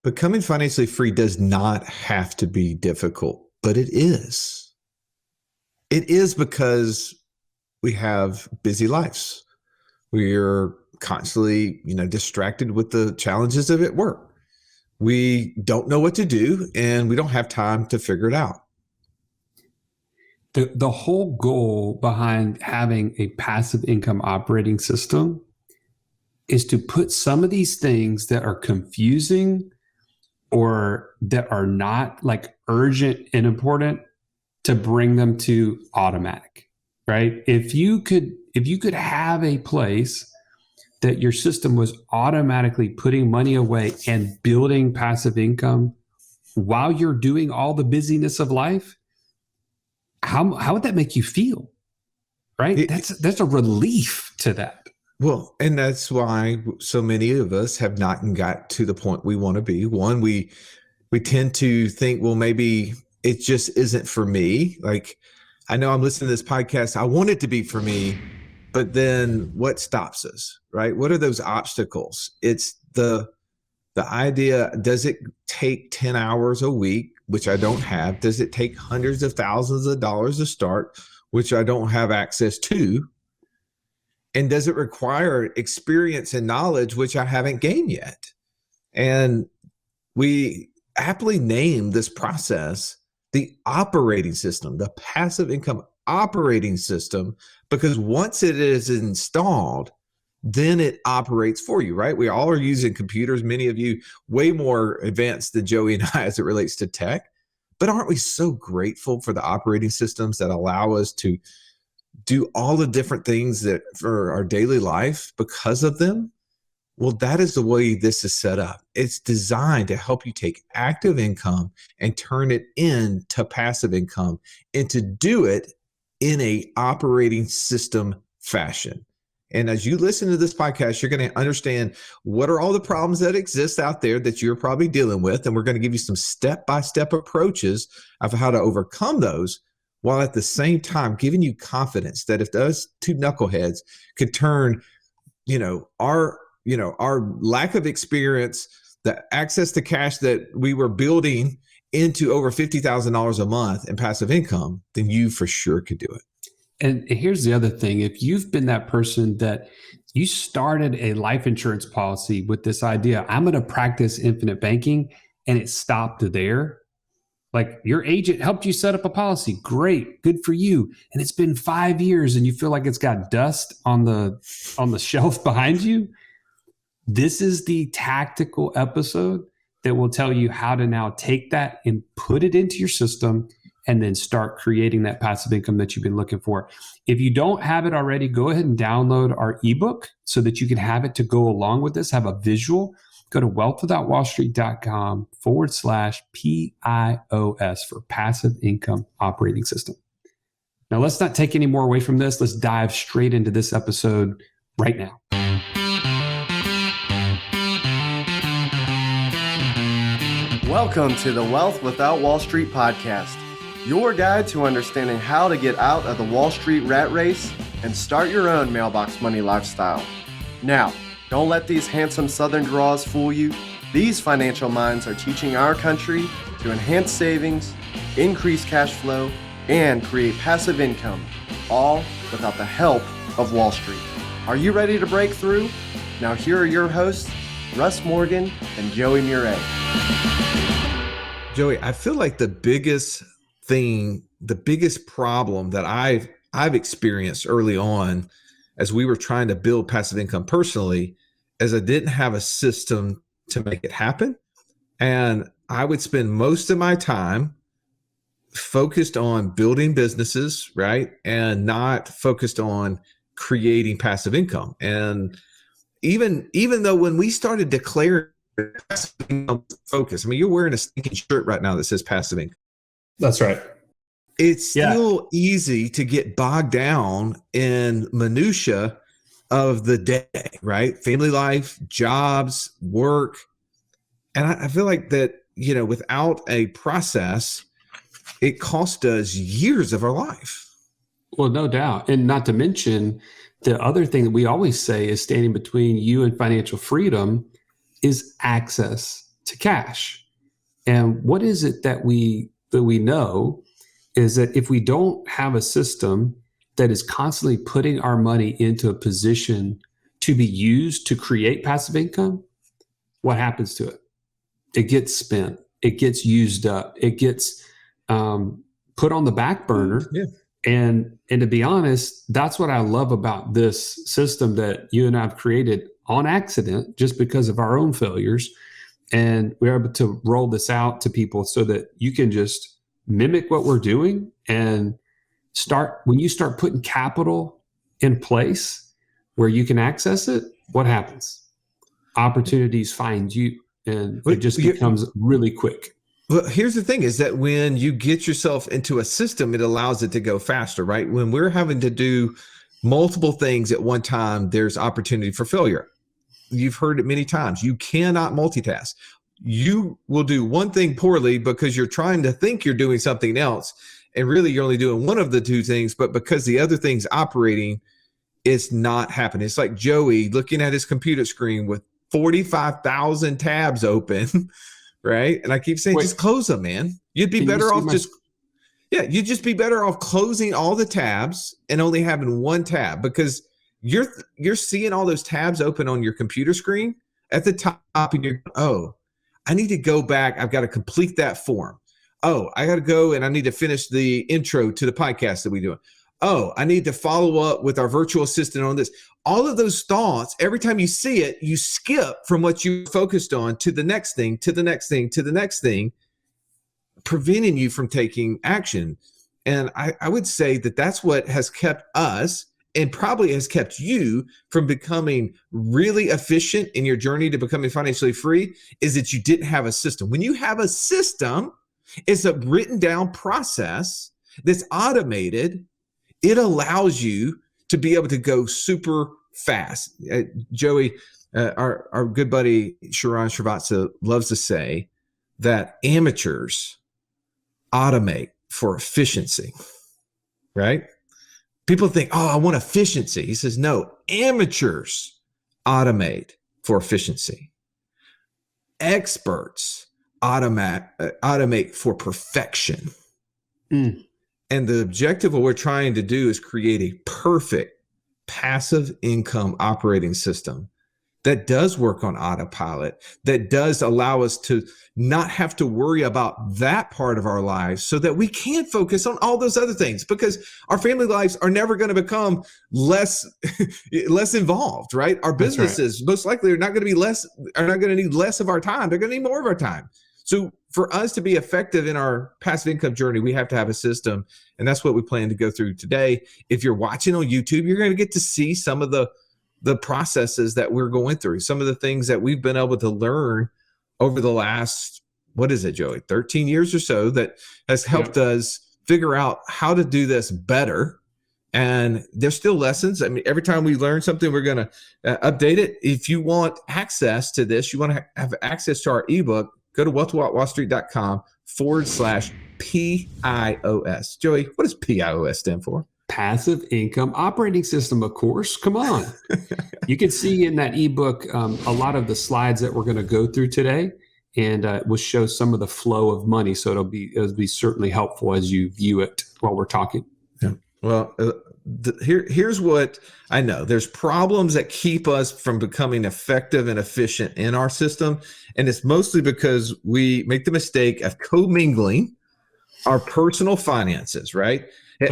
Becoming financially free does not have to be difficult, but it is. It is because we have busy lives. We're constantly, distracted with the challenges of at work. We don't know what to do, and we don't have time to figure it out. The whole goal behind having a passive income operating system is to put some of these things that are confusing or that are not like urgent and important to bring them to automatic, right? If you could have a place that your system was automatically putting money away and building passive income while you're doing all the busyness of life, how would that make you feel? Right? That's a relief to that. Well, and that's why so many of us have not got to the point we want to be. One, we tend to think, well, maybe it just isn't for me. Like, I know I'm listening to this podcast. I want it to be for me, but then what stops us, right? What are those obstacles? It's the idea, does it take 10 hours a week, which I don't have? Does it take hundreds of thousands of dollars to start, which I don't have access to? And does it require experience and knowledge, which I haven't gained yet? And we aptly name this process the operating system, the passive income operating system, because once it is installed, then it operates for you, right? We all are using computers, many of you way more advanced than Joey and I as it relates to tech. But aren't we so grateful for the operating systems that allow us to do all the different things that for our daily life because of them? Well, that is the way this is set up. It's designed to help you take active income and turn it into passive income, and to do it in a operating system fashion. And as you listen to this podcast, you're going to understand what are all the problems that exist out there that you're probably dealing with. And we're going to give you some step-by-step approaches of how to overcome those, while at the same time giving you confidence that if those two knuckleheads could turn, our lack of experience, the access to cash that we were building, into over $50,000 a month in passive income, then you for sure could do it. And here's the other thing. If you've been that person that you started a life insurance policy with this idea, I'm going to practice infinite banking, and it stopped there. Like, your agent helped you set up a policy. Great. Good for you. And it's been 5 years and you feel like it's got dust on the shelf behind you. This is the tactical episode that will tell you how to now take that and put it into your system and then start creating that passive income that you've been looking for. If you don't have it already, go ahead and download our ebook so that you can have it to go along with this, have a visual. Go to wealthwithoutwallstreet.com/PIOS for passive income operating system. Now, let's not take any more away from this. Let's dive straight into this episode right now. Welcome to the Wealth Without Wall Street podcast, your guide to understanding how to get out of the Wall Street rat race and start your own mailbox money lifestyle. Now, don't let these handsome Southern draws fool you. These financial minds are teaching our country to enhance savings, increase cash flow, and create passive income, all without the help of Wall Street. Are you ready to break through? Now here are your hosts, Russ Morgan and Joey Murray. Joey, I feel like the biggest problem that I've experienced early on as we were trying to build passive income personally is I didn't have a system to make it happen. And I would spend most of my time focused on building businesses, right? And not focused on creating passive income. And even though when we started declaring passive income focus, I mean, you're wearing a stinking shirt right now that says passive income. That's right. It's still easy to get bogged down in minutia of the day, right? Family life, jobs, work. And I feel like that, without a process, it cost us years of our life. Well, no doubt. And not to mention, the other thing that we always say is standing between you and financial freedom is access to cash. And what is it that we know is that if we don't have a system that is constantly putting our money into a position to be used to create passive income, what happens to it? It gets spent. It gets used up. It gets put on the back burner. Yeah. And to be honest, that's what I love about this system that you and I have created on accident, just because of our own failures. And we're able to roll this out to people so that you can just mimic what we're doing and when you start putting capital in place where you can access it, what happens? Opportunities find you, and it just becomes really quick. Well, here's the thing is that when you get yourself into a system, it allows it to go faster, right? When we're having to do multiple things at one time, there's opportunity for failure. You've heard it many times. You cannot multitask. You will do one thing poorly because you're trying to think you're doing something else. And really, you're only doing one of the two things, but because the other thing's operating, it's not happening. It's like Joey looking at his computer screen with 45,000 tabs open, right? And I keep saying, just close them, man. You'd be better off you'd just be better off closing all the tabs and only having one tab, because you're seeing all those tabs open on your computer screen at the top, and you're, oh, I need to go back. I've got to complete that form. Oh, I got to go and I need to finish the intro to the podcast that we do. Oh, I need to follow up with our virtual assistant on this. All of those thoughts, every time you see it, you skip from what you focused on to the next thing, to the next thing, to the next thing, preventing you from taking action. And I would say that that's what has kept us, and probably has kept you, from becoming really efficient in your journey to becoming financially free, is that you didn't have a system. When you have a system, it's a written down process that's automated. It allows you to be able to go super fast. Joey, our good buddy Sharon Srivatsa loves to say that amateurs automate for efficiency, right? People think, oh, I want efficiency. He says, no, amateurs automate for efficiency. Experts automate for perfection. And the objective of what we're trying to do is create a perfect passive income operating system that does work on autopilot, that does allow us to not have to worry about that part of our lives, so that we can focus on all those other things, because our family lives are never going to become less involved, right? Our businesses most likely are not going to need less of our time. They're going to need more of our time. So for us to be effective in our passive income journey, we have to have a system. And that's what we plan to go through today. If you're watching on YouTube, you're going to get to see some of the processes that we're going through, some of the things that we've been able to learn over the last, what is it, Joey, 13 years or so, that has helped us figure out how to do this better. And there's still lessons. I mean, every time we learn something, we're going to update it. If you want access to this, you want to have access to our ebook, go to wealthwithoutwallstreet.com/PIOS. Joey, what does PIOS stand for? Passive income operating system, of course. Come on. You can see in that ebook a lot of the slides that we're going to go through today, and we'll show some of the flow of money. So it'll be certainly helpful as you view it while we're talking. Yeah. Well, here's what I know. There's problems that keep us from becoming effective and efficient in our system. And it's mostly because we make the mistake of commingling our personal finances, right?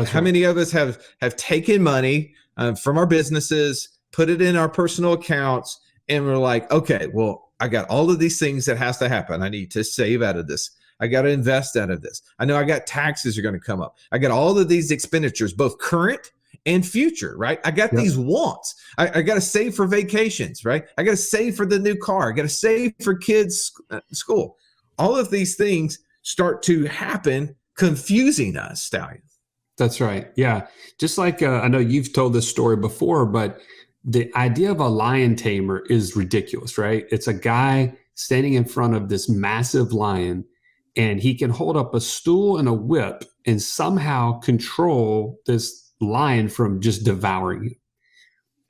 How many of us have taken money from our businesses, put it in our personal accounts, and we're like, okay, well, I got all of these things that has to happen. I need to save out of this. I got to invest out of this. I know I got taxes are going to come up. I got all of these expenditures, both current and future, right? I got these wants. I got to save for vacations, right? I got to save for the new car. I got to save for kids' school. All of these things start to happen, confusing us, Stallion. That's right. Yeah. Just like I know you've told this story before, but the idea of a lion tamer is ridiculous, right? It's a guy standing in front of this massive lion, and he can hold up a stool and a whip and somehow control this lion from just devouring you.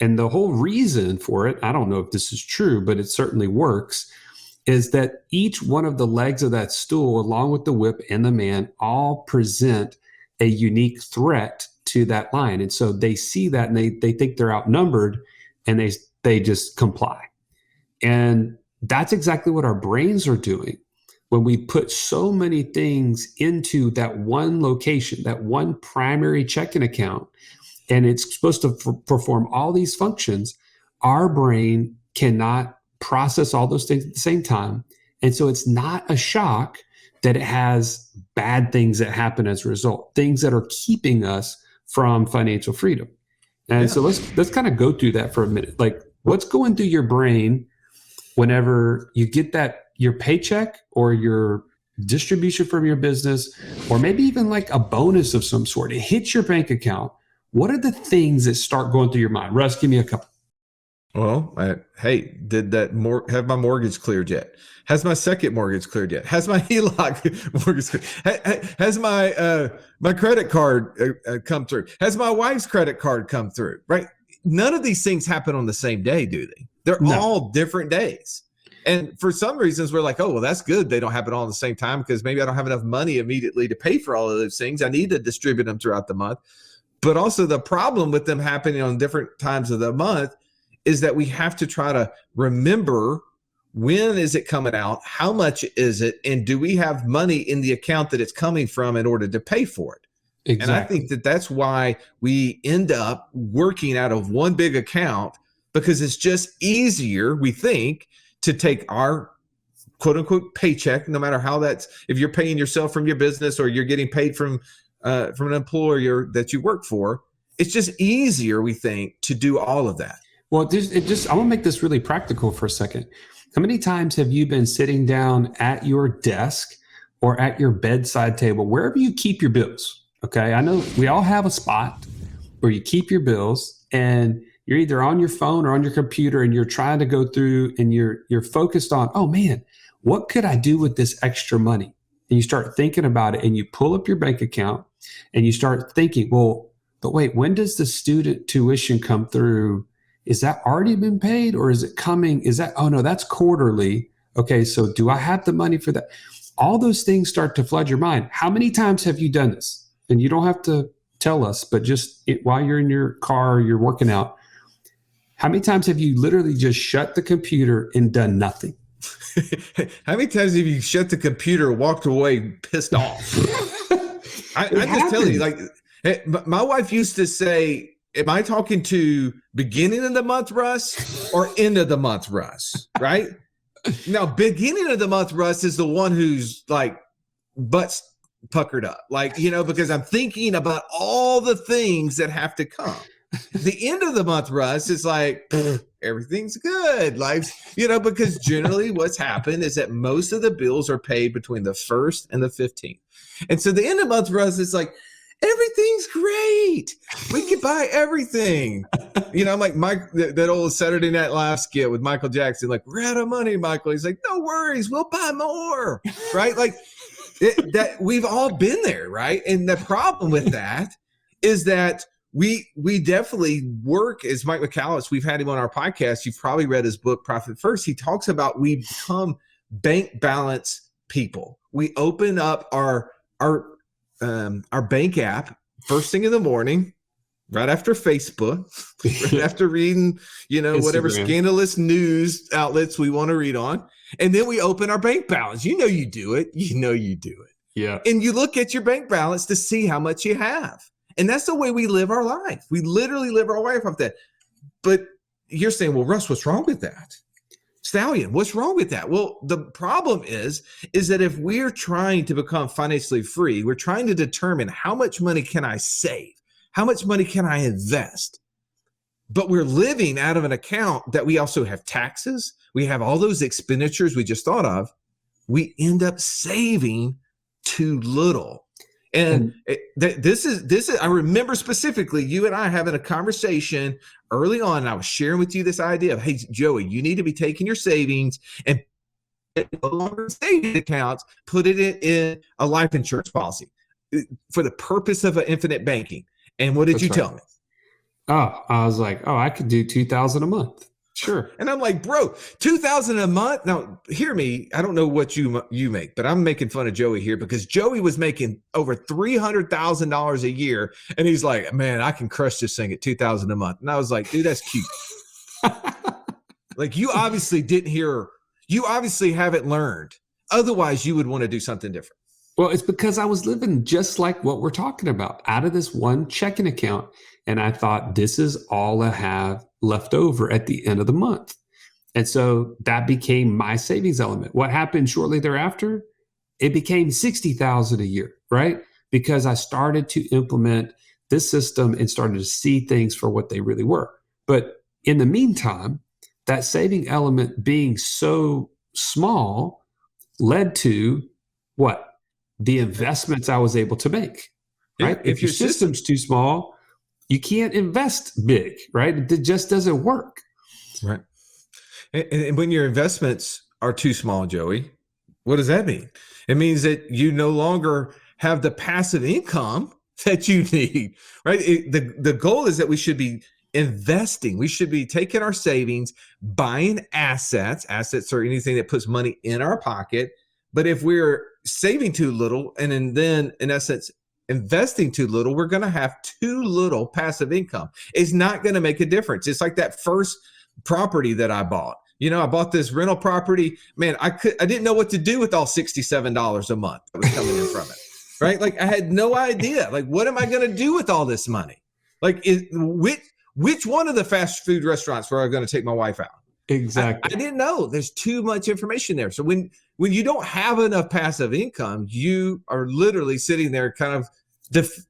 And the whole reason for it, I don't know if this is true, but it certainly works, is that each one of the legs of that stool, along with the whip and the man, all present a unique threat to that line. And so they see that and they think they're outnumbered, and they just comply. And that's exactly what our brains are doing when we put so many things into that one location, that one primary checking account, and it's supposed to perform all these functions. Our brain cannot process all those things at the same time. And so it's not a shock that it has bad things that happen as a result, things that are keeping us from financial freedom. And so let's kind of go through that for a minute. Like, what's going through your brain whenever you get your paycheck or your distribution from your business, or maybe even like a bonus of some sort? It hits your bank account. What are the things that start going through your mind? Russ, give me a couple. Well, hey, did that have my mortgage cleared yet? Has my second mortgage cleared yet? Has my HELOC mortgage cleared? Has my credit card come through? Has my wife's credit card come through? Right? None of these things happen on the same day, do they? They're all different days. And for some reasons, we're like, oh, well, that's good. They don't happen all at the same time because maybe I don't have enough money immediately to pay for all of those things. I need to distribute them throughout the month. But also the problem with them happening on different times of the month is that we have to try to remember, when is it coming out? How much is it? And do we have money in the account that it's coming from in order to pay for it? Exactly. And I think that's why we end up working out of one big account, because it's just easier, we think, to take our quote unquote paycheck, no matter how if you're paying yourself from your business or you're getting paid from an employer that you work for, it's just easier, we think, to do all of that. Well, I want to make this really practical for a second. How many times have you been sitting down at your desk or at your bedside table, wherever you keep your bills? Okay. I know we all have a spot where you keep your bills, and you're either on your phone or on your computer, and you're trying to go through and you're focused on, oh man, what could I do with this extra money? And you start thinking about it, and you pull up your bank account and you start thinking, well, but wait, when does the student tuition come through? Is that already been paid, or is it coming? Oh no, that's quarterly. Okay. So do I have the money for that? All those things start to flood your mind. How many times have you done this? And you don't have to tell us, but just while you're in your car, you're working out. How many times have you literally just shut the computer and done nothing? How many times have you shut the computer, walked away, pissed off? I just tell you, like, hey, my wife used to say, am I talking to beginning of the month, Russ, or end of the month, Russ? Right? Now, beginning of the month, Russ, is the one who's like butts puckered up, like, because I'm thinking about all the things that have to come. The end of the month, Russ, is like, everything's good. Life's, because generally what's happened is that most of the bills are paid between the 1st and the 15th. And so the end of the month, Russ, is like, everything's great. We can buy everything. I'm like that old Saturday Night Live skit with Michael Jackson, like, we're out of money, Michael. He's like, no worries, we'll buy more. Right? Like that we've all been there, right? And the problem with that is that we definitely work, as Mike McAllis, we've had him on our podcast. You've probably read his book, Profit First. He talks about we become bank balance people. We open up our bank app first thing in the morning, right after Facebook, right after reading, whatever scandalous news outlets we want to read on. And then we open our bank balance. You do it. Yeah. And you look at your bank balance to see how much you have. And that's the way we live our life. We literally live our life off that. But you're saying, well, Russ, what's wrong with that? Stallion, what's wrong with that? Well, the problem is that if we're trying to become financially free, we're trying to determine how much money can I save? How much money can I invest? But we're living out of an account that we also have taxes. We have all those expenditures we just thought of. We end up saving too little. And this is, I remember specifically you and I having a conversation early on, and I was sharing with you this idea of, hey, Joey, you need to be taking your savings and no longer savings accounts, put it in a life insurance policy for the purpose of infinite banking. And what did you tell me? Oh, I was like, I could do $2,000 a month. Sure. And I'm like, bro, $2,000 a month. Now, hear me. I don't know what you make, but I'm making fun of Joey here because Joey was making over $300,000 a year, and he's like, man, I can crush this thing at $2,000 a month. And I was like, dude, that's cute. Like, you obviously didn't hear. You obviously haven't learned. Otherwise, you would want to do something different. Well, it's because I was living just like what we're talking about, out of this one checking account. And I thought, this is all I have left over at the end of the month. And so that became my savings element. What happened shortly thereafter? It became $60,000 a year, right? Because I started to implement this system and started to see things for what they really were. But in the meantime, that saving element being so small led to what? The investments I was able to make, right? If your system's too small, you can't invest big, right? It just doesn't work. Right. And when your investments are too small, Joey, what does that mean? It means that you no longer have the passive income that you need, right? The goal is that we should be investing. We should be taking our savings, buying assets. Assets are anything that puts money in our pocket. But if we're saving too little and then in essence investing too little, we're going to have too little passive income. It's not going to make a difference. It's like that first property that I bought. You know, I bought this rental property. Man, I didn't know what to do with all $67 a month that was coming in from it. Right? Like, I had no idea. Like, what am I going to do with all this money? Like, which one of the fast food restaurants were I going to take my wife out? Exactly. I didn't know. There's too much information there. So when you don't have enough passive income, you are literally sitting there kind of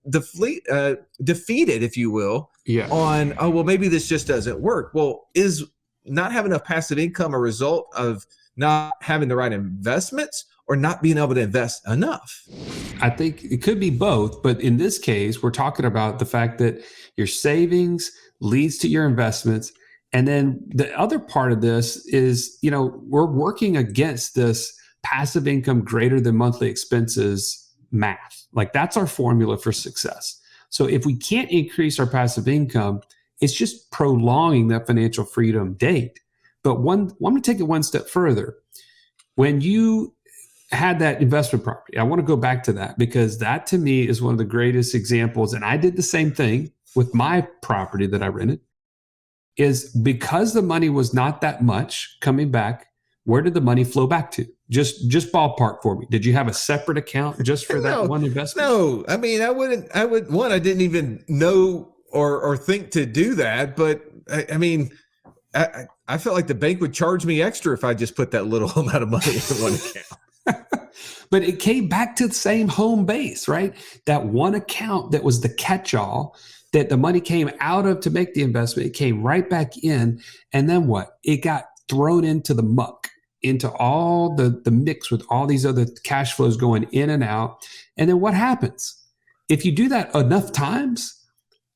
defeated, if you will, on, oh, well, maybe this just doesn't work. Well, is not having enough passive income a result of not having the right investments or not being able to invest enough? I think it could be both. But in this case, we're talking about the fact that your savings leads to your investments. And then the other part of this is, you know, we're working against this passive income greater than monthly expenses math. Like, that's our formula for success. So if we can't increase our passive income, it's just prolonging that financial freedom date. But I'm going to take it one step further. When you had that investment property, I want to go back to that because that to me is one of the greatest examples. And I did the same thing with my property that I rented. Is because the money was not that much coming back, where did the money flow back to? Just ballpark for me. Did you have a separate account just for that one investment? No, I mean, I didn't even know or think to do that. But I mean, I felt like the bank would charge me extra if I just put that little amount of money in one account. But it came back to the same home base, right? That one account that was the catch-all that the money came out of to make the investment. It came right back in. And then what? It got thrown into the muck, into all the mix with all these other cash flows going in and out. And then what happens? If you do that enough times,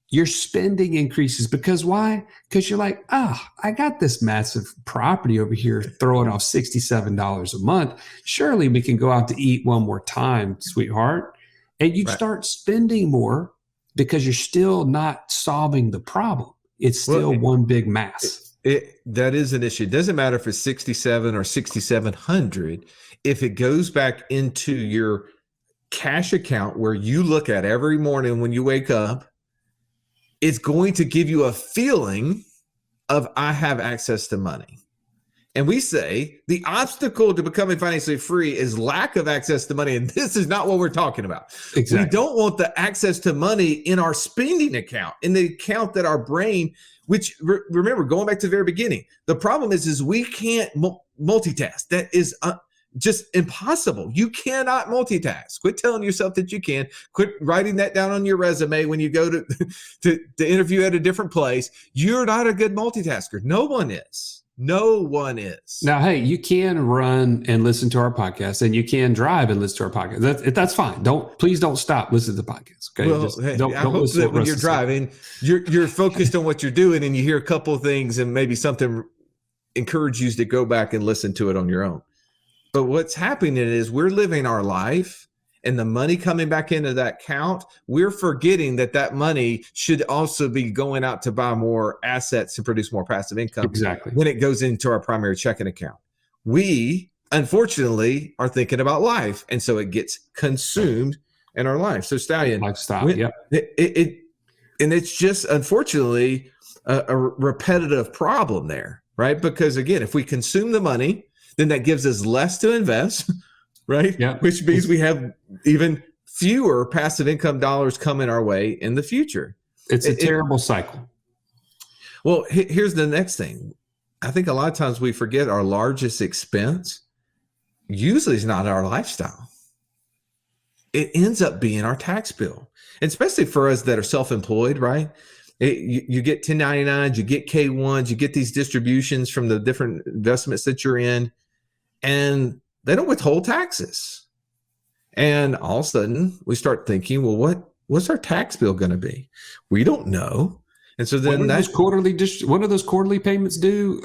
your spending increases. Because why? Because you're like, I got this massive property over here throwing off $67 a month. Surely we can go out to eat one more time, sweetheart. And you start spending more because you're still not solving the problem. It's still one big mass. That is an issue. It doesn't matter if it's 67 or 6,700. If it goes back into your cash account where you look at every morning when you wake up, it's going to give you a feeling of, I have access to money. And we say the obstacle to becoming financially free is lack of access to money. And this is not what we're talking about. Exactly. We don't want the access to money in our spending account, in the account that our brain, which remember, going back to the very beginning, the problem is we can't multitask. That is just impossible. You cannot multitask. Quit telling yourself that you can. Quit writing that down on your resume when you go to interview at a different place. You're not a good multitasker. No one is. No one is. Now, hey, you can run and listen to our podcast, and you can drive and listen to our podcast. That's fine. Please don't stop listening to the podcast. Okay. Well, I hope that when you're driving, you're focused on what you're doing, and you hear a couple of things, and maybe something encourages you to go back and listen to it on your own. But what's happening is we're living our life, and the money coming back into that account, we're forgetting that that money should also be going out to buy more assets to produce more passive income. Exactly. When it goes into our primary checking account. We, unfortunately, are thinking about life, and so it gets consumed in our life. So Stallion, Lifestyle, yep. And it's just, unfortunately, a repetitive problem there, right? Because again, if we consume the money, then that gives us less to invest, right? Yeah. Which means we have even fewer passive income dollars coming our way in the future. It's a terrible cycle. Well, here's the next thing. I think a lot of times we forget our largest expense usually is not our lifestyle. It ends up being our tax bill, and especially for us that are self-employed, right? You get 1099s, you get K1s, you get these distributions from the different investments that you're in, and they don't withhold taxes. And all of a sudden we start thinking, well, what's our tax bill going to be? We don't know. And so then what do those quarterly payments do?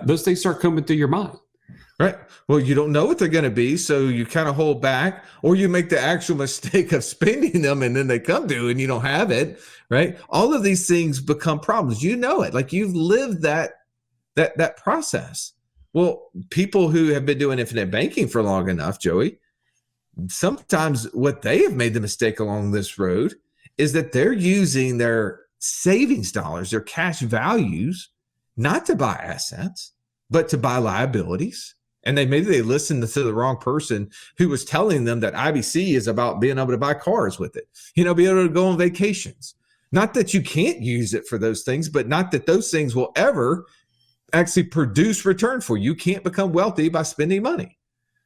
Those things start coming through your mind. Right. Well, you don't know what they're going to be, so you kind of hold back, or you make the actual mistake of spending them and then they come due and you don't have it, right? All of these things become problems. You know it. Like, you've lived that process. Well, people who have been doing infinite banking for long enough, Joey, sometimes what they have made the mistake along this road is that they're using their savings dollars, their cash values, not to buy assets, but to buy liabilities. And maybe they listened to the wrong person who was telling them that IBC is about being able to buy cars with it, be able to go on vacations. Not that you can't use it for those things, but not that those things will ever actually produce return for you. You can't become wealthy by spending money.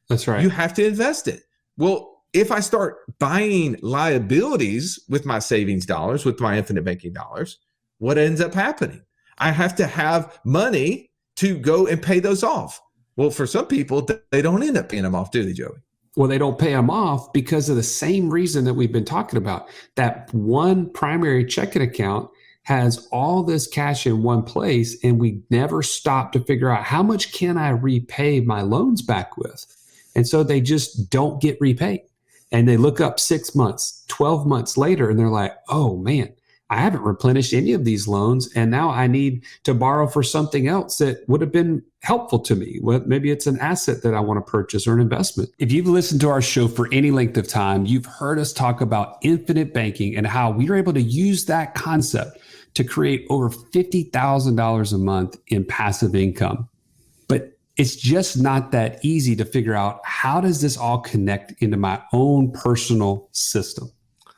That's right. You have to invest it. Well, if I start buying liabilities with my savings dollars, with my infinite banking dollars, what ends up happening? I have to have money to go and pay those off. Well, for some people, they don't end up paying them off, do they, Joey? Well, they don't pay them off because of the same reason that we've been talking about. That one primary checking account has all this cash in one place, and we never stop to figure out how much can I repay my loans back with. And so they just don't get repaid. And they look up 6 months, 12 months later, and they're like, oh man, I haven't replenished any of these loans, and now I need to borrow for something else that would have been helpful to me. Well, maybe it's an asset that I want to purchase or an investment. If you've listened to our show for any length of time, you've heard us talk about infinite banking and how we were able to use that concept to create over $50,000 a month in passive income. But it's just not that easy to figure out, how does this all connect into my own personal system?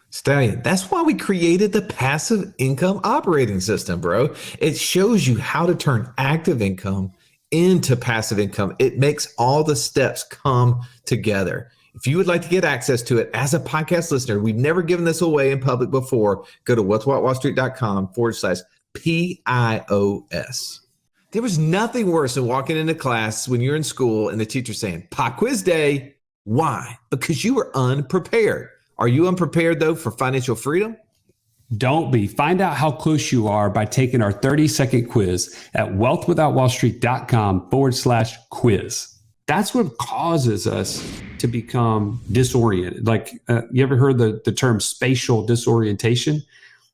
Stallion, that's why we created the passive income operating system, bro. It shows you how to turn active income into passive income. It makes all the steps come together. If you would like to get access to it as a podcast listener, we've never given this away in public before, go to what'swhatwallstreet.com/PIOS. There was nothing worse than walking into class when you're in school and the teacher saying, pop quiz day. Why? Because you were unprepared. Are you unprepared, though, for financial freedom? Don't be. Find out how close you are by taking our 30-second quiz at wealthwithoutwallstreet.com/quiz. That's what causes us to become disoriented. Like, you ever heard the term spatial disorientation?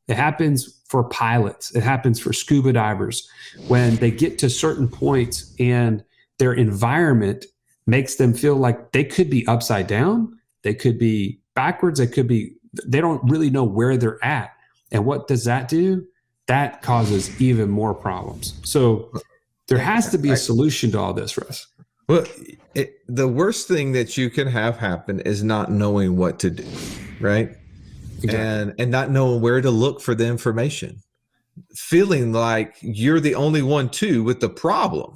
It happens for pilots. It happens for scuba divers when they get to certain points and their environment makes them feel like they could be upside down. They could be backwards. They don't really know where they're at. And what does that do? That causes even more problems. So there has to be a solution to all this, Russ. Well, the worst thing that you can have happen is not knowing what to do, right? Exactly. And not knowing where to look for the information. Feeling like you're the only one too with the problem.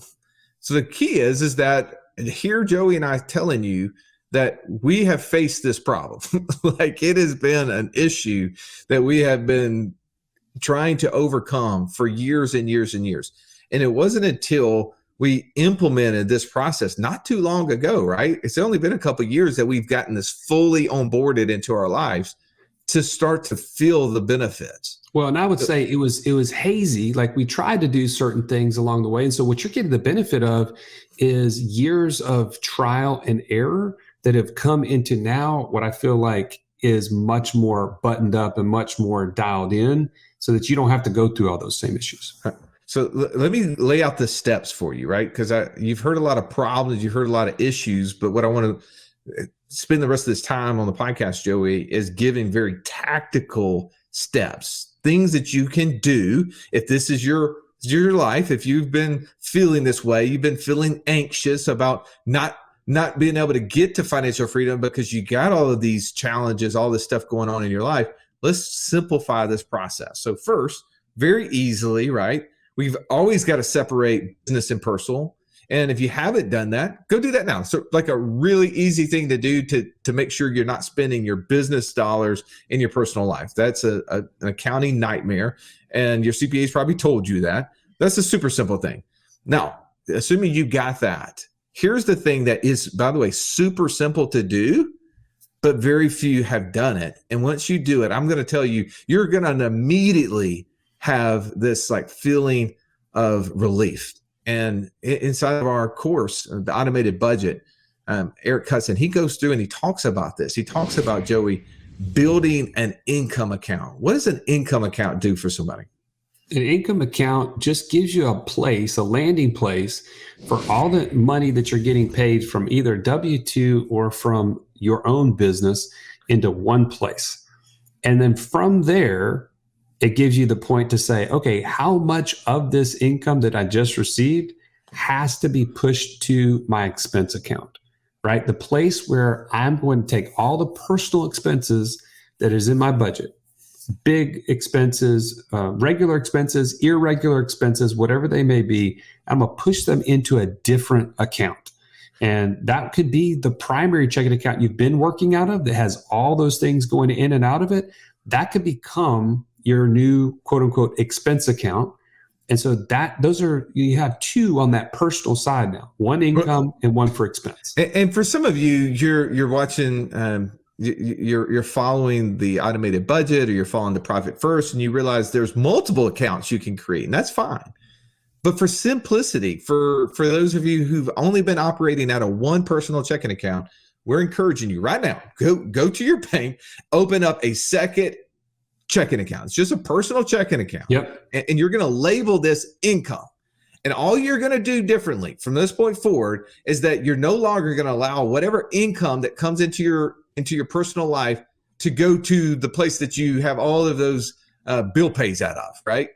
So the key is that here Joey and I telling you that we have faced this problem. Like, it has been an issue that we have been trying to overcome for years and years and years. And it wasn't until we implemented this process not too long ago, right? It's only been a couple of years that we've gotten this fully onboarded into our lives to start to feel the benefits. Well, and I would say it was hazy. Like, we tried to do certain things along the way. And so what you're getting the benefit of is years of trial and error that have come into now what I feel like is much more buttoned up and much more dialed in so that you don't have to go through all those same issues. So let me lay out the steps for you, right? Because you've heard a lot of problems, you've heard a lot of issues, but what I want to spend the rest of this time on the podcast, Joey, is giving very tactical steps, things that you can do if this is your life. If you've been feeling this way, you've been feeling anxious about not being able to get to financial freedom because you got all of these challenges, all this stuff going on in your life. Let's simplify this process. So first, very easily, right? We've always got to separate business and personal. And if you haven't done that, go do that now. So like a really easy thing to do to make sure you're not spending your business dollars in your personal life. That's an accounting nightmare. And your CPAs probably told you that. That's a super simple thing. Now, assuming you got that, here's the thing that is, by the way, super simple to do, but very few have done it. And once you do it, I'm going to tell you, you're going to immediately have this like feeling of relief. And inside of our course, the automated budget, Eric Cutson, he goes through and he talks about this. He talks about, Joey, building an income account. What does an income account do for somebody? An income account just gives you a landing place for all the money that you're getting paid from either W-2 or from your own business into one place. And then from there, it gives you the point to say, okay, how much of this income that I just received has to be pushed to my expense account, right? The place where I'm going to take all the personal expenses that is in my budget, big expenses, regular expenses, irregular expenses, whatever they may be, I'm going to push them into a different account. And that could be the primary checking account you've been working out of that has all those things going in and out of it. That could become your new quote unquote expense account. And so you have two on that personal side now, one income and one for expense. And for some of you, you're watching, you're following the automated budget or you're following the Profit First, and you realize there's multiple accounts you can create, and that's fine. But for simplicity, for those of you who've only been operating out of one personal checking account, we're encouraging you right now, go to your bank, open up a second checking account. It's just a personal checking account. Yep. And you're going to label this income. And all you're going to do differently from this point forward is that you're no longer going to allow whatever income that comes into your personal life to go to the place that you have all of those bill pays out of, right?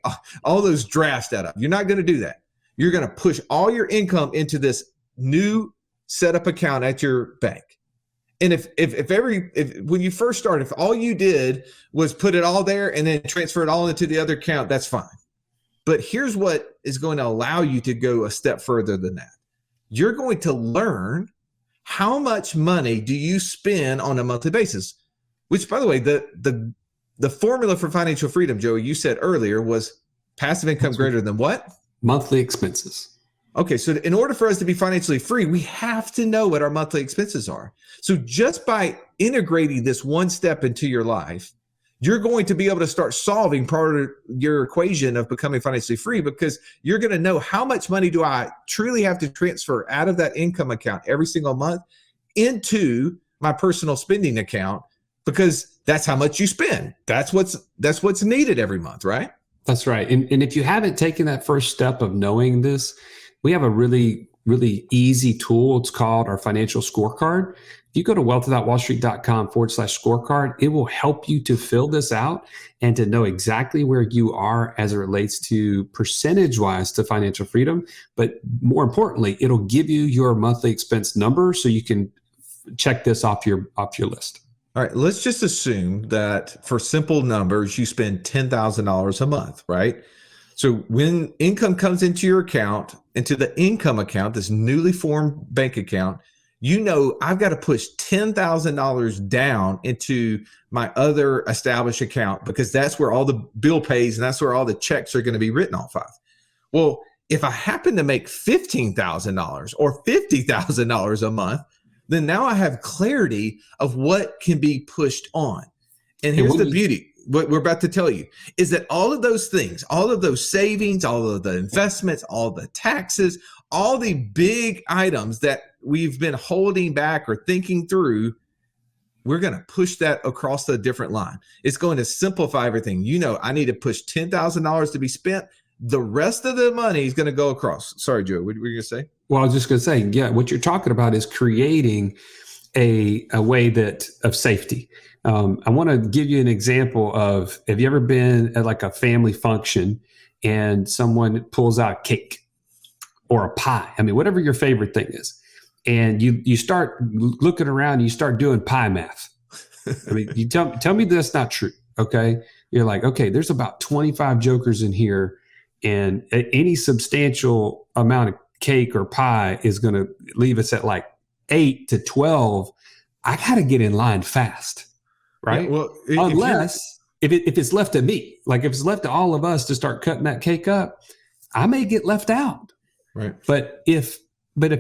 All those drafts out of. You're not going to do that. You're going to push all your income into this new setup account at your bank. And if when you first started, if all you did was put it all there and then transfer it all into the other account, that's fine. But here's what is going to allow you to go a step further than that. You're going to learn how much money do you spend on a monthly basis, which, by the way, the formula for financial freedom, Joey, you said earlier, was passive income greater than what? Monthly expenses. Okay, so in order for us to be financially free, we have to know what our monthly expenses are. So just by integrating this one step into your life, you're going to be able to start solving part of your equation of becoming financially free, because you're going to know how much money do I truly have to transfer out of that income account every single month into my personal spending account, because that's how much you spend. That's what's needed every month, right? That's right. And if you haven't taken that first step of knowing this, we have a really, really easy tool. It's called our financial scorecard. If you go to wealthwithoutwallstreet.com/scorecard, it will help you to fill this out and to know exactly where you are as it relates to percentage-wise to financial freedom. But more importantly, it'll give you your monthly expense number so you can check this off your list. All right, let's just assume that for simple numbers, you spend $10,000 a month, right? So when income comes into your account, into the income account, this newly formed bank account, you know I've got to push $10,000 down into my other established account, because that's where all the bill pays and that's where all the checks are going to be written off of. Well, if I happen to make $15,000 or $50,000 a month, then now I have clarity of what can be pushed on. And here's the beauty. What we're about to tell you is that all of those things, all of those savings, all of the investments, all the taxes, all the big items that we've been holding back or thinking through, we're going to push that across a different line. It's going to simplify everything. I need to push $10,000 to be spent. The rest of the money is going to go across. Sorry, Joe, what were you going to say? Well, I was just going to say, yeah, what you're talking about is creating a way of safety. I want to give you an example of, have you ever been at like a family function and someone pulls out cake or a pie? I mean, whatever your favorite thing is. And you start looking around and you start doing pie math. I mean, you tell me that's not true. Okay. You're like, okay, there's about 25 jokers in here, and any substantial amount of cake or pie is going to leave us at like 8 to 12. I got to get in line fast. Right. Yeah, well, unless if it's left to me, like if it's left to all of us to start cutting that cake up, I may get left out. Right. But if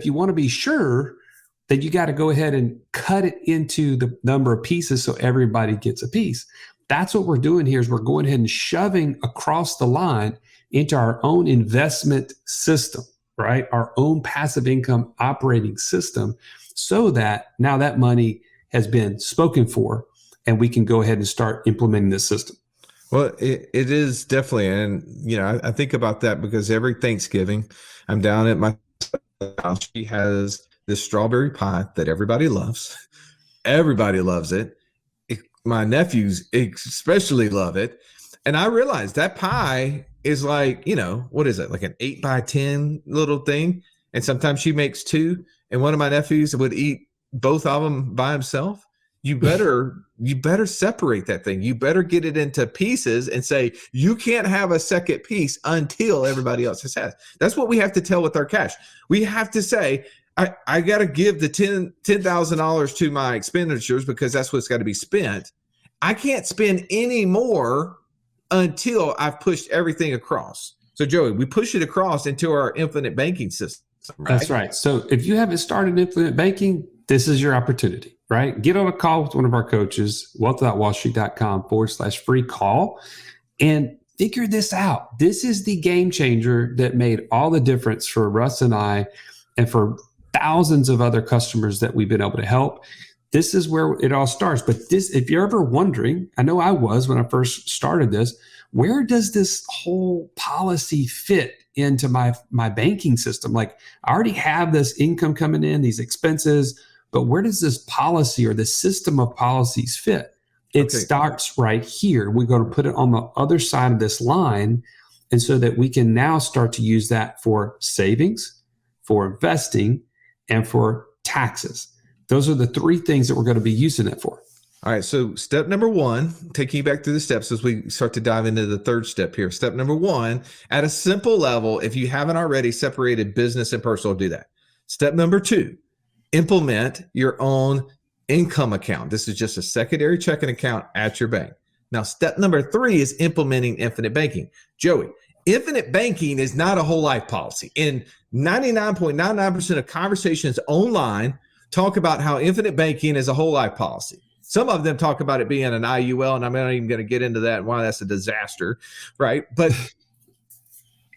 you want to be sure, then you got to go ahead and cut it into the number of pieces so everybody gets a piece. That's what we're doing here, is we're going ahead and shoving across the line into our own investment system, right? Our own passive income operating system, so that now that money has been spoken for and we can go ahead and start implementing this system. Well, it is definitely. And, I think about that because every Thanksgiving I'm down at my house. She has this strawberry pie that everybody loves. Everybody loves it. My nephews especially love it. And I realized that pie is like, what is it? Like an 8x10 little thing. And sometimes she makes 2. And one of my nephews would eat both of them by himself. You better separate that thing. You better get it into pieces and say, you can't have a second piece until everybody else has had. That's what we have to tell with our cash. We have to say, I got to give the $10,000 to my expenditures because that's what's got to be spent. I can't spend any more until I've pushed everything across. So Joey, we push it across into our infinite banking system. Right? That's right. So if you haven't started infinite banking, this is your opportunity, right? Get on a call with one of our coaches, wealth.wallstreet.com/free call, and figure this out. This is the game changer that made all the difference for Russ and I, and for thousands of other customers that we've been able to help. This is where it all starts. But if you're ever wondering, I know I was when I first started this, where does this whole policy fit into my banking system? Like, I already have this income coming in, these expenses, but where does this policy or the system of policies fit? It starts right here. We're going to put it on the other side of this line. And so that we can now start to use that for savings, for investing, and for taxes. Those are the 3 things that we're going to be using it for. All right. So step number 1, taking you back through the steps as we start to dive into the 3rd step here. Step number 1, at a simple level, if you haven't already separated business and personal, do that. Step number 2, implement your own income account. This is just a secondary checking account at your bank. Now, step number 3 is implementing infinite banking. Joey, infinite banking is not a whole life policy. And 99.99% of conversations online talk about how infinite banking is a whole life policy. Some of them talk about it being an IUL, and I'm not even going to get into that and why that's a disaster, right? But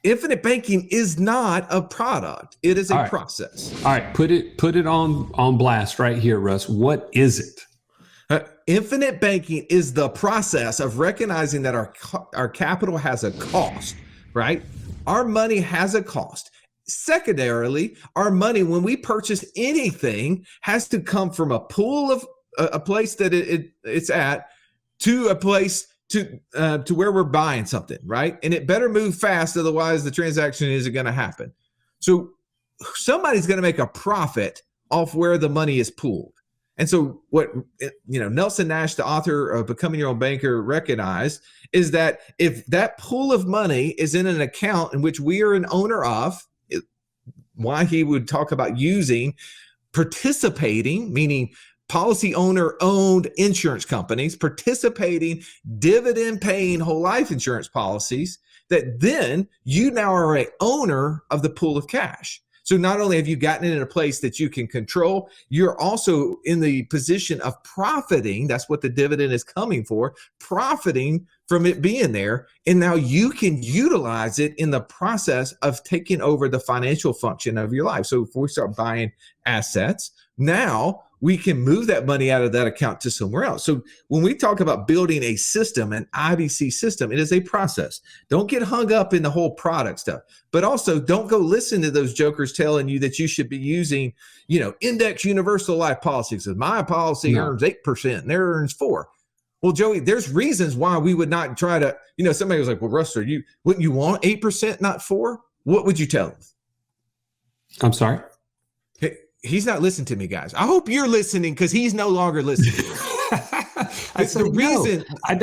infinite banking is not a product. It is a process. All right, put it on blast right here, Russ. What is it? Infinite banking is the process of recognizing that our capital has a cost, right? Our money has a cost. Secondarily, our money, when we purchase anything, has to come from a pool of a place that it's at to a place to where we're buying something, right? And it better move fast, otherwise the transaction isn't going to happen. So somebody's going to make a profit off where the money is pooled. And so what Nelson Nash, the author of Becoming Your Own Banker, recognized is that if that pool of money is in an account in which we are an owner of, why he would talk about using participating, meaning policy owner owned insurance companies, participating dividend paying whole life insurance policies, that then you now are an owner of the pool of cash. So not only have you gotten it in a place that you can control, you're also in the position of profiting. That's what the dividend is coming for, profiting from it being there. And now you can utilize it in the process of taking over the financial function of your life. So if we start buying assets, now we can move that money out of that account to somewhere else. So when we talk about building a system, an IBC system, it is a process. Don't get hung up in the whole product stuff, but also don't go listen to those jokers telling you that you should be using, index universal life policies. My policy earns 8% and theirs earns 4%. Well, Joey, there's reasons why we would not try to, somebody was like, well, Russ, wouldn't you want 8%, not 4%? What would you tell them? I'm sorry? He's not listening to me, guys. I hope you're listening because he's no longer listening. I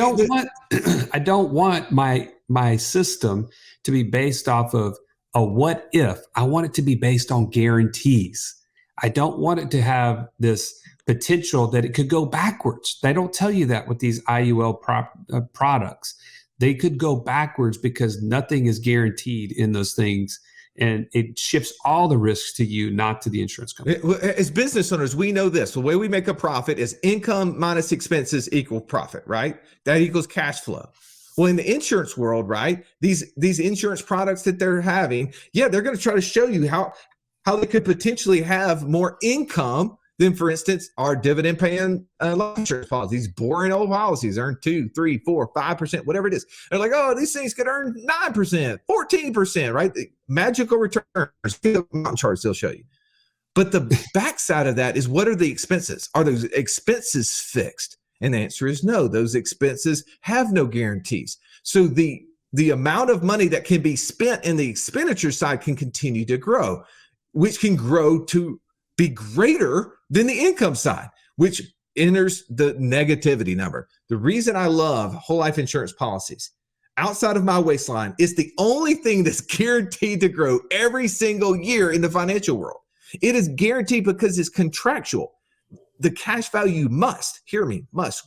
don't want my system to be based off of a what if. I want it to be based on guarantees. I don't want it to have this potential that it could go backwards. They don't tell you that with these IUL products. They could go backwards because nothing is guaranteed in those things. And it shifts all the risks to you, not to the insurance company. As business owners, we know this. The way we make a profit is income minus expenses equal profit, right? That equals cash flow. Well, in the insurance world, right, these insurance products that they're having, they're going to try to show you how they could potentially have more income than, for instance, our dividend paying life insurance policies. These boring old policies earn 2%, 3%, 4%, 5%, whatever it is. They're like, oh, these things could earn 9%, 14%, right? The magical returns, mountain charts they'll show you. But the backside of that is, what are the expenses? Are those expenses fixed? And the answer is no. Those expenses have no guarantees. So the amount of money that can be spent in the expenditure side can continue to grow, which can grow to be greater than the income side, which enters the negativity number. The reason I love whole life insurance policies outside of my waistline is the only thing that's guaranteed to grow every single year in the financial world. It is guaranteed because it's contractual. The cash value must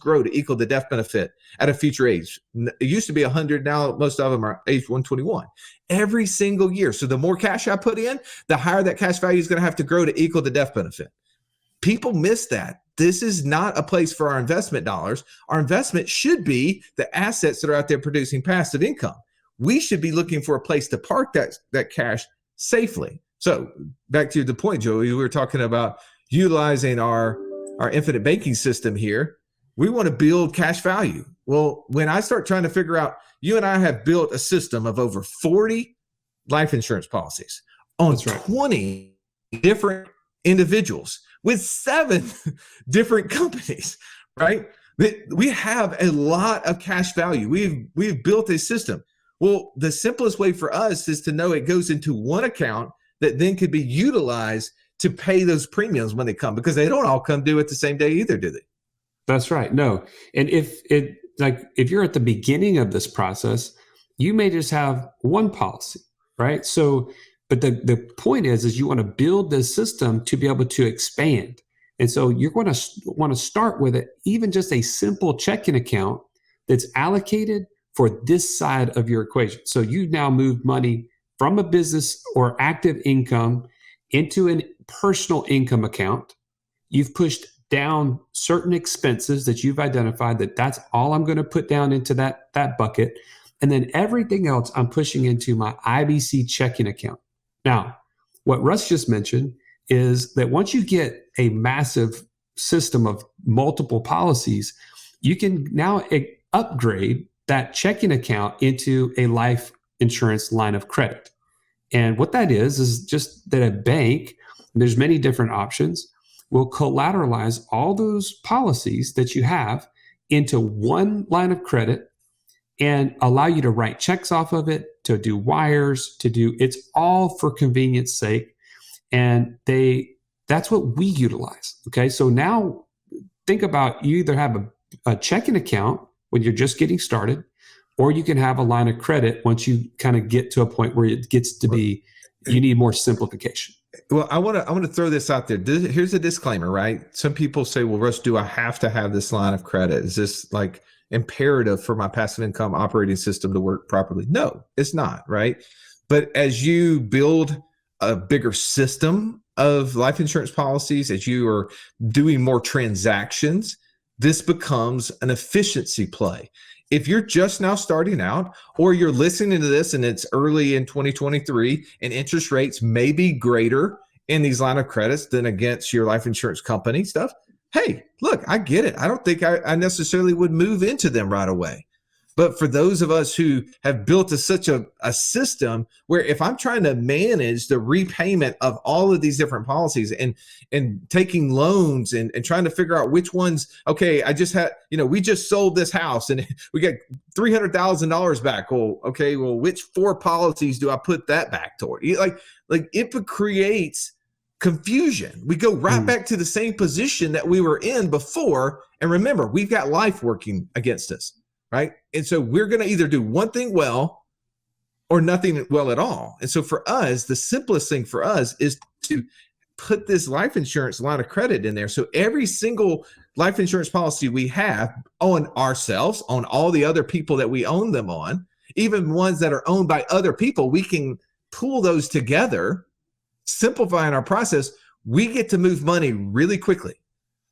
grow to equal the death benefit at a future age. It used to be 100. Now most of them are age 121 every single year. So the more cash I put in, the higher that cash value is going to have to grow to equal the death benefit. People miss that. This is not a place for our investment dollars. Our investment should be the assets that are out there producing passive income. We should be looking for a place to park that cash safely. So back to the point, Joey, we were talking about utilizing our infinite banking system here. We want to build cash value. Well, when I start trying to figure out, you and I have built a system of over 40 life insurance policies on 20 different individuals with 7 different companies, right? We have a lot of cash value. We've built a system. Well, the simplest way for us is to know it goes into one account that then could be utilized to pay those premiums when they come, because they don't all come due at the same day either, do they? That's right. No. And if you're at the beginning of this process, you may just have one policy, right? So, but the point is you want to build this system to be able to expand. And so you're going to want to start with even just a simple checking account that's allocated for this side of your equation. So you now move money from a business or active income into a personal income account. You've pushed down certain expenses that you've identified that's all I'm going to put down into that bucket. And then everything else I'm pushing into my IBC checking account. Now, what Russ just mentioned is that once you get a massive system of multiple policies, you can now upgrade that checking account into a life insurance line of credit. And what that is just that a bank, there's many different options, will collateralize all those policies that you have into one line of credit and allow you to write checks off of it, to do wires, it's all for convenience sake. And that's what we utilize. Okay. So now think about, you either have a checking account when you're just getting started, or you can have a line of credit once you kind of get to a point where it gets to be, you need more simplification. Well, I want to throw this out there. Here's a disclaimer, right? Some people say, well, Russ, do I have to have this line of credit? Is this like imperative for my passive income operating system to work properly? No, it's not, right? But as you build a bigger system of life insurance policies, as you are doing more transactions, this becomes an efficiency play. If you're just now starting out, or you're listening to this and it's early in 2023 and interest rates may be greater in these line of credits than against your life insurance company stuff, hey, look, I get it. I don't think I necessarily would move into them right away. But for those of us who have built such a system where if I'm trying to manage the repayment of all of these different policies and taking loans and trying to figure out which ones, okay, I just had, we just sold this house and we got $300,000 back. Well, okay, well, which 4 policies do I put that back toward? Like it creates confusion. We go right back to the same position that we were in before. And remember, we've got life working against us. Right. And so we're going to either do one thing well or nothing well at all. And so for us, the simplest thing for us is to put this life insurance line of credit in there. So every single life insurance policy we have on ourselves, on all the other people that we own them on, even ones that are owned by other people, we can pool those together, simplifying our process. We get to move money really quickly.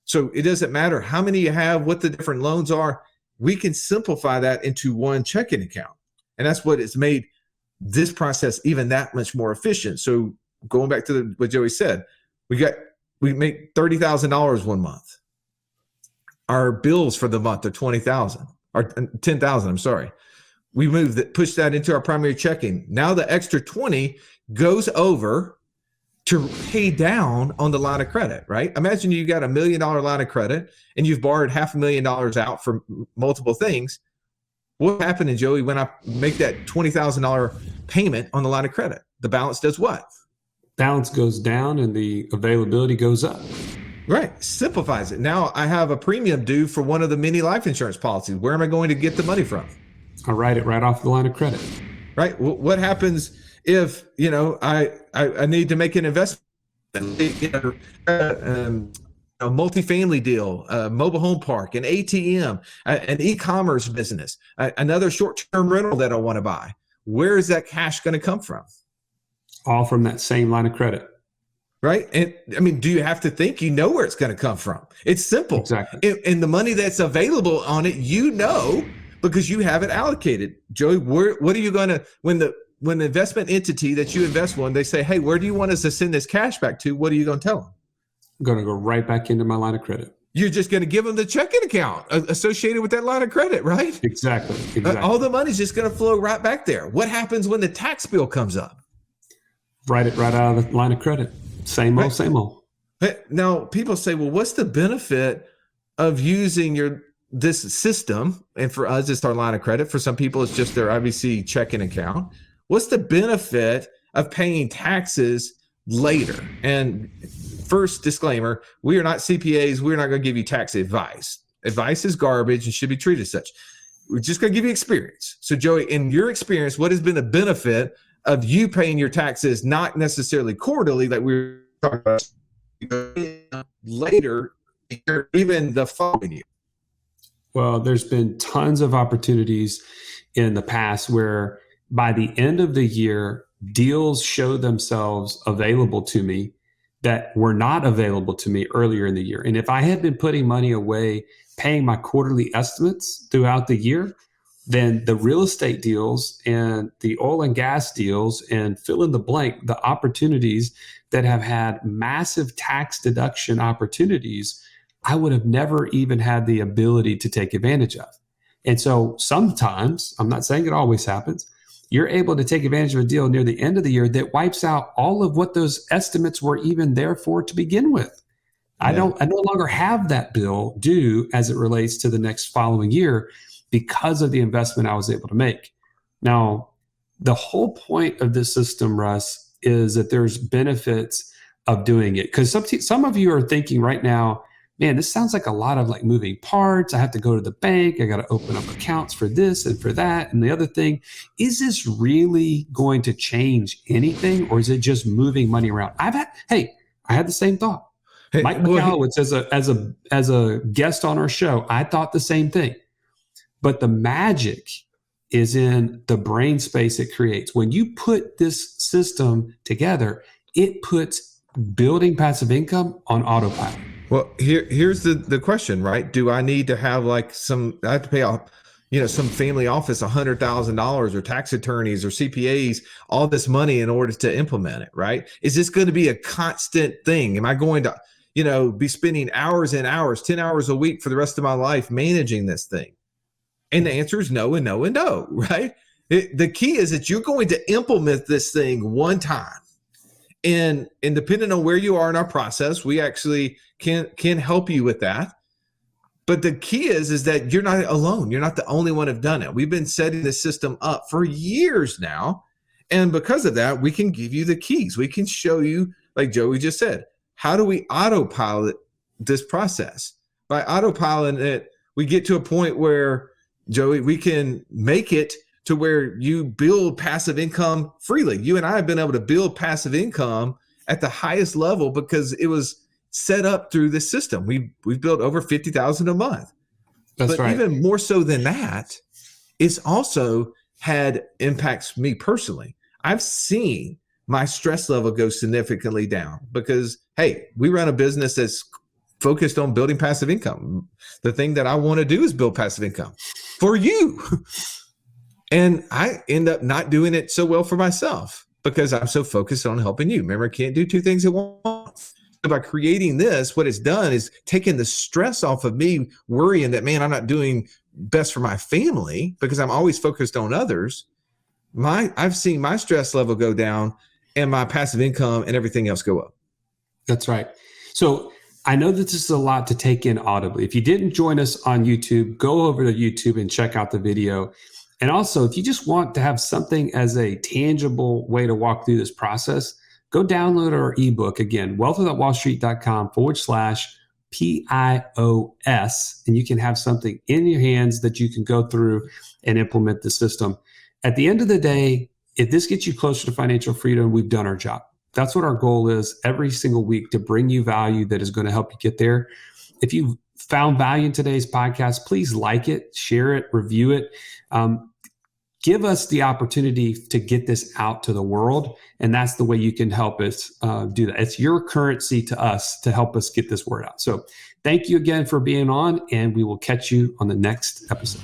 So it doesn't matter how many you have, what the different loans are. We can simplify that into one checking account. And that's what it's made this process even that much more efficient. So going back to what Joey said, we make $30,000 one month. Our bills for the month are $20,000 or $10,000. I'm sorry. We push that into our primary checking. Now the extra 20 goes over to pay down on the line of credit, right? Imagine you got $1 million line of credit and you've borrowed $500,000 out for multiple things. What happened, Joey, when I make that $20,000 payment on the line of credit? The balance does what? Balance goes down and the availability goes up. Right. Simplifies it. Now I have a premium due for one of the many life insurance policies. Where am I going to get the money from? I write it right off the line of credit. Right. What happens if, I need to make an investment, a multifamily deal, a mobile home park, an ATM, an e-commerce business, another short-term rental that I want to buy? Where is that cash going to come from? All from that same line of credit. Right. And I mean, do you have to think? Where it's going to come from? It's simple. Exactly. And the money that's available on it, because you have it allocated. Joey, what are you going to, when the investment entity that you invest in, they say, hey, where do you want us to send this cash back to? What are you going to tell them? I'm going to go right back into my line of credit. You're just going to give them the checking account associated with that line of credit, right? Exactly. All the money's just going to flow right back there. What happens when the tax bill comes up? Write it right out of the line of credit. Same old, same old. Now, people say, well, what's the benefit of using this system? And for us, it's our line of credit. For some people, it's just their IBC checking account. What's the benefit of paying taxes later? And first disclaimer, we are not CPAs. We're not going to give you tax advice. Advice is garbage and should be treated as such. We're just going to give you experience. So Joey, in your experience, what has been the benefit of you paying your taxes, not necessarily quarterly like we were talking about, later, even the following year? Well, there's been tons of opportunities in the past where by the end of the year, deals show themselves available to me that were not available to me earlier in the year. And if I had been putting money away, paying my quarterly estimates throughout the year, then the real estate deals and the oil and gas deals and fill in the blank, the opportunities that have had massive tax deduction opportunities, I would have never even had the ability to take advantage of. And so sometimes, I'm not saying it always happens, you're able to take advantage of a deal near the end of the year that wipes out all of what those estimates were even there for to begin with. Yeah. I no longer have that bill due as it relates to the next following year because of the investment I was able to make. Now, the whole point of this system, Russ, is that there's benefits of doing it. Because some of you are thinking right now, man, this sounds like a lot of like moving parts. I have to go to the bank. I got to open up accounts for this and for that. And the other thing, is this really going to change anything, or is it just moving money around? I had the same thought. Hey, Mike McAllowitz, as a guest on our show, I thought the same thing. But the magic is in the brain space it creates. When you put this system together, it puts building passive income on autopilot. Well, here's the question, right? Do I need to have I have to pay off, some family office $100,000 or tax attorneys or CPAs, all this money in order to implement it, right? Is this going to be a constant thing? Am I going to, be spending hours and hours, 10 hours a week for the rest of my life managing this thing? And the answer is no and no and no, right? The key is that you're going to implement this thing one time. And depending on where you are in our process, we actually can help you with that. But the key is that you're not alone. You're not the only one who've done it. We've been setting this system up for years now. And because of that, we can give you the keys. We can show you, like Joey just said, how do we autopilot this process? By autopiloting it, we get to a point where, Joey, we can make it to where you build passive income freely. You and I have been able to build passive income at the highest level because it was set up through this system. We've built over $50,000 a month. That's right. Even more so than that, it's also had impacts me personally. I've seen my stress level go significantly down because, hey, we run a business that's focused on building passive income. The thing that I want to do is build passive income for you. And I end up not doing it so well for myself because I'm so focused on helping you. Remember, I can't do two things at once. So by creating this, what it's done is taken the stress off of me worrying that, man, I'm not doing best for my family because I'm always focused on others. I've seen my stress level go down and my passive income and everything else go up. That's right. So I know that this is a lot to take in audibly. If you didn't join us on YouTube, go over to YouTube and check out the video. And also, if you just want to have something as a tangible way to walk through this process, go download our ebook. Again, wealthwithoutwallstreet.com/PIOS, and you can have something in your hands that you can go through and implement the system. At the end of the day, if this gets you closer to financial freedom, we've done our job. That's what our goal is every single week, to bring you value that is going to help you get there. If you've found value in today's podcast, please like it, share it, review it. Give us the opportunity to get this out to the world. And that's the way you can help us do that. It's your currency to us to help us get this word out. So thank you again for being on, and we will catch you on the next episode.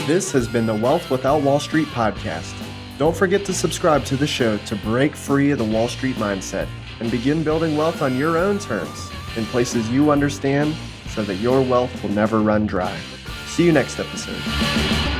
This has been the Wealth Without Wall Street podcast. Don't forget to subscribe to the show to break free of the Wall Street mindset and begin building wealth on your own terms in places you understand so that your wealth will never run dry. See you next episode.